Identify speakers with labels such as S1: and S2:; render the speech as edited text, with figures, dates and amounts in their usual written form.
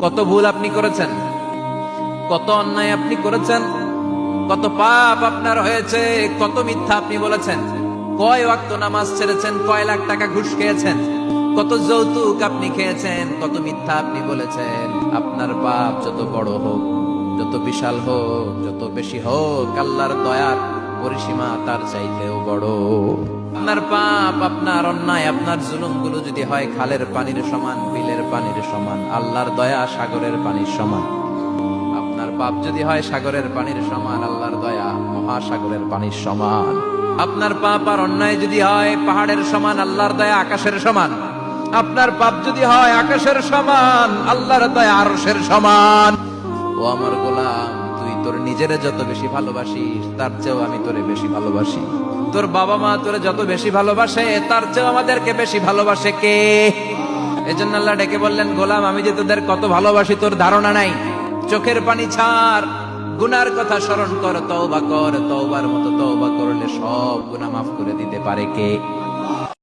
S1: কত ভুল আপনি করেছেন, কত অন্যায় আপনি করেছেন, কত পাপ আপনার হয়েছে, কত মিথ্যা আপনি বলেছেন, কয় ওয়াক্ত নামাজ ছেড়েছেন, কয় লাখ টাকা ঘুষ খেয়েছেন, কত যৌতুক আপনি খেয়েছেন, কত মিথ্যা আপনি বলেছেন। আপনার পাপ যত বড় হোক, যত বিশাল হোক, যত বেশি হোক, আল্লাহর দয়ার পরিসীমা তার চাইতেও বড়। আপনার পাপ, আপনার অন্যায়, আপনার জুলুমগুলো যদি হয় খালের পানির সমান, বিলের পানির সমান, আল্লাহর দয়া সাগরের পানির সমান। আপনার পাপ যদি হয় সাগরের পানির সমান, আল্লাহর দয়া মহাসাগরের পানির সমান। আপনার পাপ আর অন্যায় যদি হয় পাহাড়ের সমান, আল্লাহর দয়া আকাশের সমান। আপনার পাপ যদি হয় আকাশের সমান, আল্লাহর দয়া আরশের সমান। ও আমার গোলাম, তুই তোর নিজেরে যত বেশি ভালোবাসিস, তার চেয়েও আমি তোরে বেশি ভালোবাসি। তোর বাবা মা তোরে যত বেশি ভালোবাসে, তার চেয়েও আমাদেরকে বেশি ভালোবাসে কে? এজন্য আল্লাহ ডেকে বললেন, গোলাম আমি যে তোদের কত ভালোবাসি তোর ধারণা নাই। চোখের পানি ছাড়, গুনার কথা স্মরণ কর, তওবা কর। তওবার মতো তওবা করলে সব গুনাহ মাফ করে দিতে পারে কে?